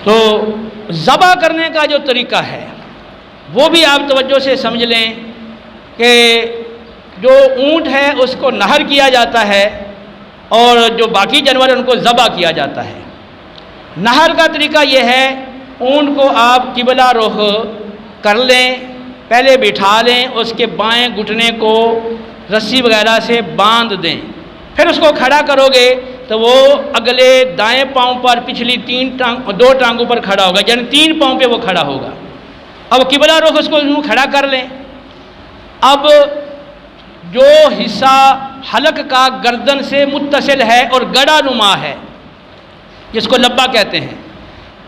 تو ذبح کرنے کا جو طریقہ ہے وہ بھی آپ توجہ سے سمجھ لیں کہ جو اونٹ ہے اس کو نہر کیا جاتا ہے اور جو باقی جانور ہیں ان کو ذبح کیا جاتا ہے۔ نہر کا طریقہ یہ ہے، اونٹ کو آپ قبلہ رخ کر لیں، پہلے بٹھا لیں، اس کے بائیں گھٹنے کو رسی وغیرہ سے باندھ دیں، پھر اس کو کھڑا کرو گے تو وہ اگلے دائیں پاؤں پر پچھلی دو ٹانگوں پر کھڑا ہوگا، یعنی 3 پاؤں پہ وہ کھڑا ہوگا۔ اب قبلہ رخ اس کو کھڑا کر لیں۔ اب جو حصہ حلق کا گردن سے متصل ہے اور گڑھا نما ہے، جس کو لبا کہتے ہیں،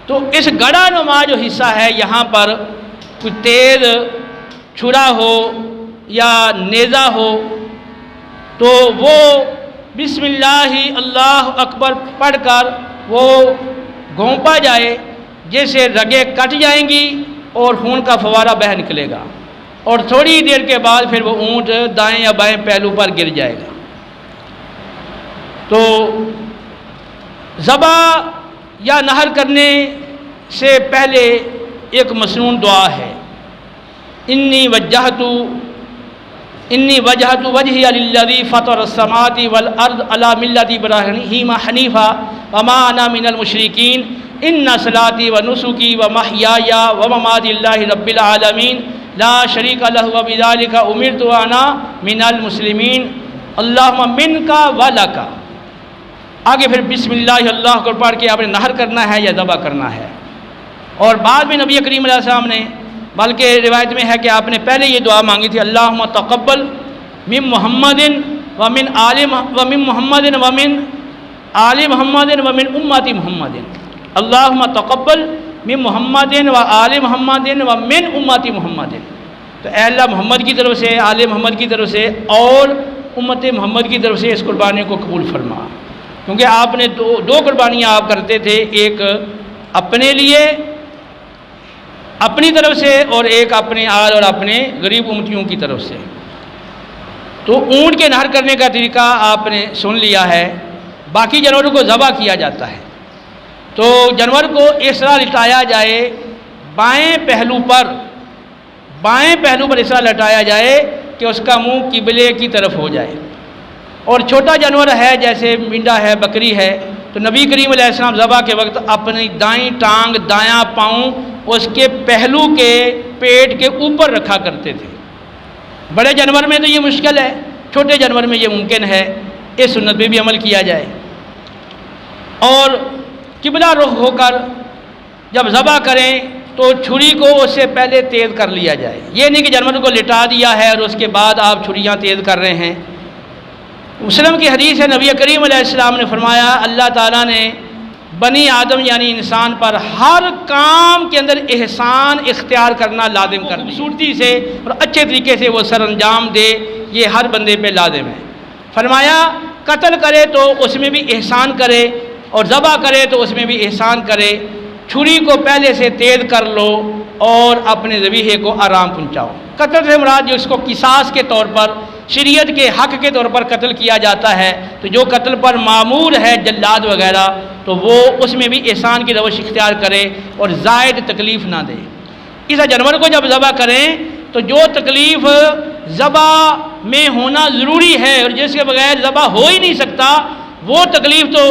تو اس گڑھا نما جو حصہ ہے یہاں پر کوئی تیز چھرا ہو یا نیزہ ہو تو وہ بسم اللہ اللہ اکبر پڑھ کر وہ گھونپا جائے، جیسے رگیں کٹ جائیں گی اور خون کا فوارہ بہہ نکلے گا، اور تھوڑی دیر کے بعد پھر وہ اونٹ دائیں یا بائیں پہلو پر گر جائے گا۔ تو ذبح یا نہر کرنے سے پہلے ایک مسنون دعا ہے، انی وجہت وجہی للذی فطر السماوات والارض علی ملۃ ابراہیم حنیفا وما انا من المشرکین ان صلاتی ونسکی ومحیای ومماتی للہ رب العالمین لا شریک لہ وبذلک امرت وانا من المسلمین اللہم منک ولک۔ آگے پھر بسم اللہ اللہ کو پڑھ کے آپ نے نہر کرنا ہے یا ذبح کرنا ہے۔ اور بعد میں نبی کریم علیہ السلام نے، بلکہ روایت میں ہے کہ آپ نے پہلے یہ دعا مانگی تھی، اللہم تقبل من محمد ومن آل محمد ومن امت محمد، اللہم تقبل من محمد و آل محمد ومن امت محمد۔ تو اے اللہ محمد کی طرف سے، آل محمد کی طرف سے اور امت محمد کی طرف سے اس قربانی کو قبول فرما، کیونکہ آپ نے دو قربانیاں آپ کرتے تھے، ایک اپنے لیے اپنی طرف سے اور ایک اپنے آل اور اپنے غریب امتیوں کی طرف سے۔ تو اونٹ کے نہر کرنے کا طریقہ آپ نے سن لیا ہے۔ باقی جانوروں کو ذبح کیا جاتا ہے تو جانور کو اس طرح لٹایا جائے، بائیں پہلو پر اس طرح لٹایا جائے کہ اس کا منہ قبلے کی طرف ہو جائے۔ اور چھوٹا جانور ہے جیسے مینڈا ہے، بکری ہے، تو نبی کریم علیہ السلام ذبح کے وقت اپنی دائیں ٹانگ دایاں پاؤں اس کے پہلو کے پیٹ کے اوپر رکھا کرتے تھے۔ بڑے جانور میں تو یہ مشکل ہے، چھوٹے جانور میں یہ ممکن ہے، اس سنت پہ بھی عمل کیا جائے۔ اور قبلہ رخ ہو کر جب ذبح کریں تو چھری کو اس سے پہلے تیز کر لیا جائے، یہ نہیں کہ جانور کو لٹا دیا ہے اور اس کے بعد آپ چھریاں تیز کر رہے ہیں۔ مسلم کی حدیث ہے، نبی کریم علیہ السلام نے فرمایا اللہ تعالیٰ نے بنی آدم یعنی انسان پر ہر کام کے اندر احسان اختیار کرنا لازم کر دیا، خوبصورتی سے اور اچھے طریقے سے وہ سر انجام دے، یہ ہر بندے پہ لازم ہے۔ فرمایا قتل کرے تو اس میں بھی احسان کرے اور ذبح کرے تو اس میں بھی احسان کرے، چھری کو پہلے سے تیز کر لو اور اپنے ذبیحے کو آرام پہنچاؤ۔ قتل سے مراد جو اس کو قصاص کے طور پر، شریعت کے حق کے طور پر قتل کیا جاتا ہے، تو جو قتل پر معمور ہے جلاد وغیرہ تو وہ اس میں بھی احسان کی روش اختیار کرے اور زائد تکلیف نہ دے۔ اس جانور کو جب ذبح کریں تو جو تکلیف ذبح میں ہونا ضروری ہے اور جس کے بغیر ذبح ہو ہی نہیں سکتا، وہ تکلیف تو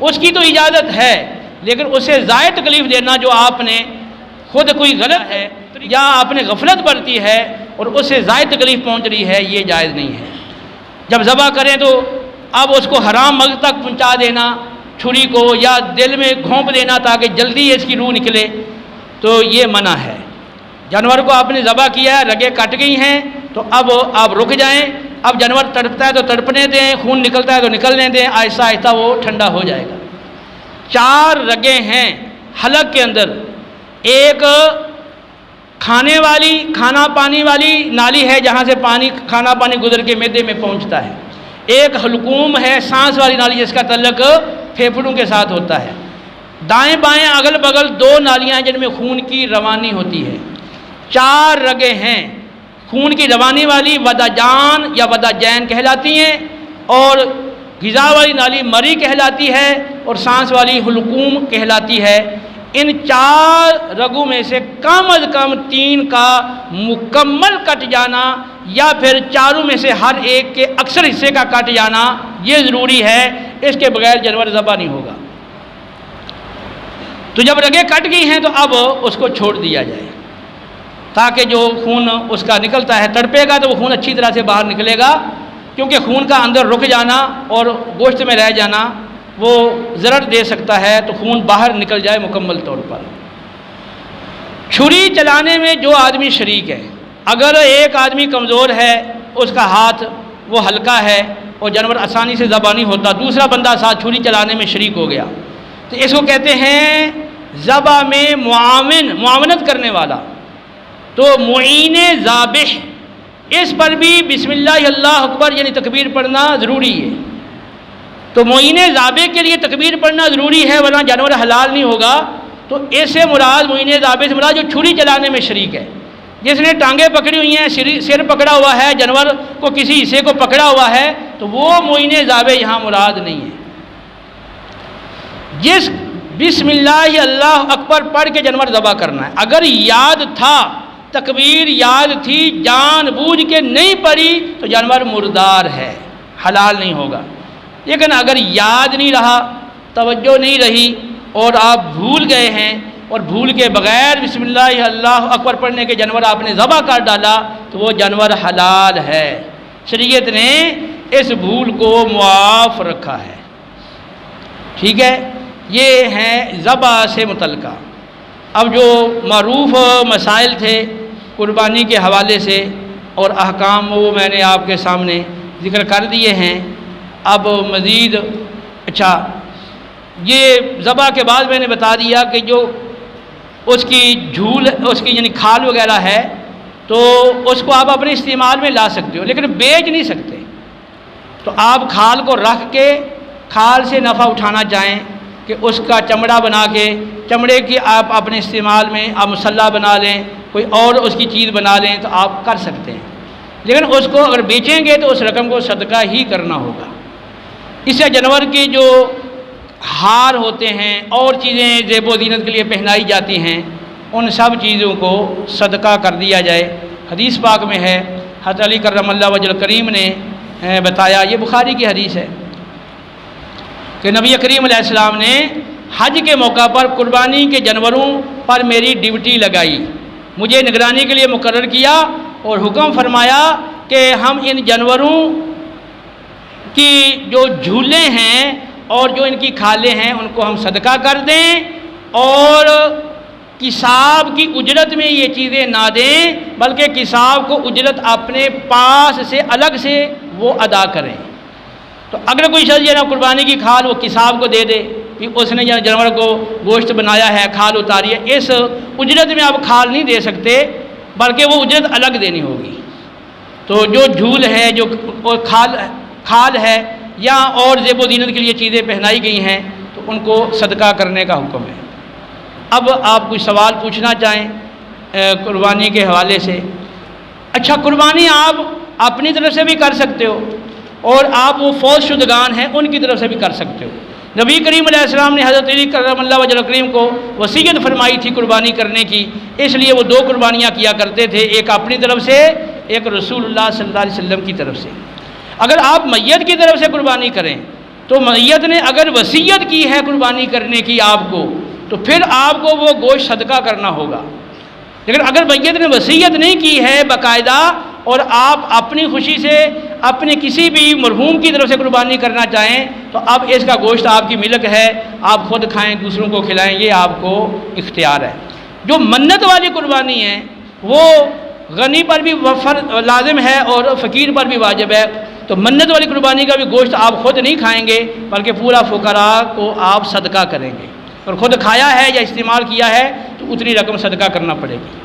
اس کی تو اجازت ہے، لیکن اسے زائد تکلیف دینا جو آپ نے خود کوئی غلط ہے یا آپ نے غفلت برتی ہے اور اسے زائد تکلیف پہنچ رہی ہے، یہ جائز نہیں ہے۔ جب ذبح کریں تو اب اس کو حرام مغز تک پہنچا دینا چھری کو، یا دل میں گھونپ دینا تاکہ جلدی اس کی روح نکلے، تو یہ منع ہے۔ جانور کو آپ نے ذبح کیا ہے، رگیں کٹ گئی ہیں، تو اب آپ رک جائیں، اب جانور تڑپتا ہے تو تڑپنے دیں، خون نکلتا ہے تو نکلنے دیں، آہستہ آہستہ وہ ٹھنڈا ہو جائے گا۔ 4 رگیں ہیں حلق کے اندر، ایک کھانا پانی والی نالی ہے جہاں سے کھانا پانی گزر کے معدے میں پہنچتا ہے، ایک حلقوم ہے سانس والی نالی جس کا تعلق پھیپھڑوں کے ساتھ ہوتا ہے، دائیں بائیں اگل بغل 2 نالیاں ہیں جن میں خون کی روانی ہوتی ہے۔ 4 رگیں ہیں، خون کی روانی والی وداجان یا وداجین کہلاتی ہیں، اور غذا والی نالی مری کہلاتی ہے، اور سانس والی حلقوم کہلاتی ہے۔ ان 4 رگوں میں سے کم از کم 3 کا مکمل کٹ جانا یا پھر 4 میں سے ہر ایک کے اکثر حصے کا کٹ جانا یہ ضروری ہے، اس کے بغیر جانور ذبح نہیں ہوگا۔ تو جب رگیں کٹ گئی ہیں تو اب اس کو چھوڑ دیا جائے تاکہ جو خون اس کا نکلتا ہے تڑپے گا تو وہ خون اچھی طرح سے باہر نکلے گا، کیونکہ خون کا اندر رک جانا اور گوشت میں رہ جانا وہ ضرر دے سکتا ہے، تو خون باہر نکل جائے مکمل طور پر۔ چھری چلانے میں جو آدمی شریک ہے، اگر ایک آدمی کمزور ہے، اس کا ہاتھ وہ ہلکا ہے اور جانور آسانی سے ذبح نہیں ہوتا، دوسرا بندہ ساتھ چھری چلانے میں شریک ہو گیا، تو اس کو کہتے ہیں ذبح میں معاونت کرنے والا، تو معین ذابح، اس پر بھی بسم اللہ اللہ اکبر یعنی تکبیر پڑھنا ضروری ہے۔ تو معین ذابح کے لیے تکبیر پڑھنا ضروری ہے ورنہ جانور حلال نہیں ہوگا۔ تو ایسے مراد معین ذابح سے مراد جو چھری چلانے میں شریک ہے، جس نے ٹانگیں پکڑی ہوئی ہیں، سر پکڑا ہوا ہے، جانور کو کسی حصے کو پکڑا ہوا ہے، تو وہ معین ذابح یہاں مراد نہیں ہے۔ جس بسم اللہ اللہ اکبر پڑھ کے جانور ذبح کرنا ہے، اگر یاد تھا، تکبیر یاد تھی، جان بوجھ کے نہیں پڑھی تو جانور مردار ہے، حلال نہیں ہوگا۔ لیکن اگر یاد نہیں رہا، توجہ نہیں رہی اور آپ بھول گئے ہیں اور بھول کے بغیر بسم اللہ اللہ اکبر پڑھنے کے جانور آپ نے ذبح کر ڈالا تو وہ جانور حلال ہے، شریعت نے اس بھول کو معاف رکھا ہے۔ ٹھیک ہے، یہ ہیں ذبح سے متعلقہ۔ اب جو معروف مسائل تھے قربانی کے حوالے سے اور احکام وہ میں نے آپ کے سامنے ذکر کر دیے ہیں۔ اب مزید یہ ذبح کے بعد میں نے بتا دیا کہ جو اس کی جھول، اس کی یعنی کھال وغیرہ ہے تو اس کو آپ اپنے استعمال میں لا سکتے ہو لیکن بیچ نہیں سکتے۔ تو آپ کھال کو رکھ کے کھال سے نفع اٹھانا چاہیں کہ اس کا چمڑا بنا کے چمڑے کی آپ اپنے استعمال میں آپ مسلح بنا لیں، کوئی اور اس کی چیز بنا لیں تو آپ کر سکتے ہیں، لیکن اس کو اگر بیچیں گے تو اس رقم کو صدقہ ہی کرنا ہوگا۔ اس سے جانور کے جو ہار ہوتے ہیں اور چیزیں زیب و زینت کے لیے پہنائی جاتی ہیں ان سب چیزوں کو صدقہ کر دیا جائے۔ حدیث پاک میں ہے، حضرت علی کرم اللہ وجہ کریم نے بتایا، یہ بخاری کی حدیث ہے کہ نبی کریم علیہ السلام نے حج کے موقع پر قربانی کے جانوروں پر میری ڈیوٹی لگائی، مجھے نگرانی کے لیے مقرر کیا اور حکم فرمایا کہ ہم ان جانوروں کی جو جھولے ہیں اور جو ان کی کھالیں ہیں ان کو ہم صدقہ کر دیں اور کساب کی اجرت میں یہ چیزیں نہ دیں بلکہ کساب کو اجرت اپنے پاس سے الگ سے وہ ادا کریں۔ تو اگر کوئی شخص یہ نا قربانی کی کھال وہ کساب کو دے دے کہ اس نے جانور کو گوشت بنایا ہے، کھال اتاری ہے، اس اجرت میں آپ کھال نہیں دے سکتے بلکہ وہ اجرت الگ دینی ہوگی۔ تو جو جھول ہے، جو کھال ہے یا اور زیب و زینت کے لیے چیزیں پہنائی گئی ہیں تو ان کو صدقہ کرنے کا حکم ہے۔ اب آپ کچھ سوال پوچھنا چاہیں قربانی کے حوالے سے؟ اچھا، قربانی آپ اپنی طرف سے بھی کر سکتے ہو اور آپ وہ فوت شدگان ہیں ان کی طرف سے بھی کر سکتے ہو۔ نبی کریم علیہ السلام نے حضرت علی کرم اللہ وجہ کریم کو وصیت فرمائی تھی قربانی کرنے کی، اس لیے وہ 2 قربانیاں کیا کرتے تھے، ایک اپنی طرف سے، ایک رسول اللہ صلی اللہ علیہ وسلم کی طرف سے۔ اگر آپ میت کی طرف سے قربانی کریں تو میت نے اگر وصیت کی ہے قربانی کرنے کی آپ کو تو پھر آپ کو وہ گوشت صدقہ کرنا ہوگا، لیکن اگر میت نے وصیت نہیں کی ہے باقاعدہ اور آپ اپنی خوشی سے اپنے کسی بھی مرحوم کی طرف سے قربانی کرنا چاہیں تو اب اس کا گوشت آپ کی ملک ہے، آپ خود کھائیں، دوسروں کو کھلائیں، یہ آپ کو اختیار ہے۔ جو منت والی قربانی ہے وہ غنی پر بھی لازم ہے اور فقیر پر بھی واجب ہے، تو منت والی قربانی کا بھی گوشت آپ خود نہیں کھائیں گے بلکہ پورا فقراء کو آپ صدقہ کریں گے، اور خود کھایا ہے یا استعمال کیا ہے تو اتنی رقم صدقہ کرنا پڑے گی۔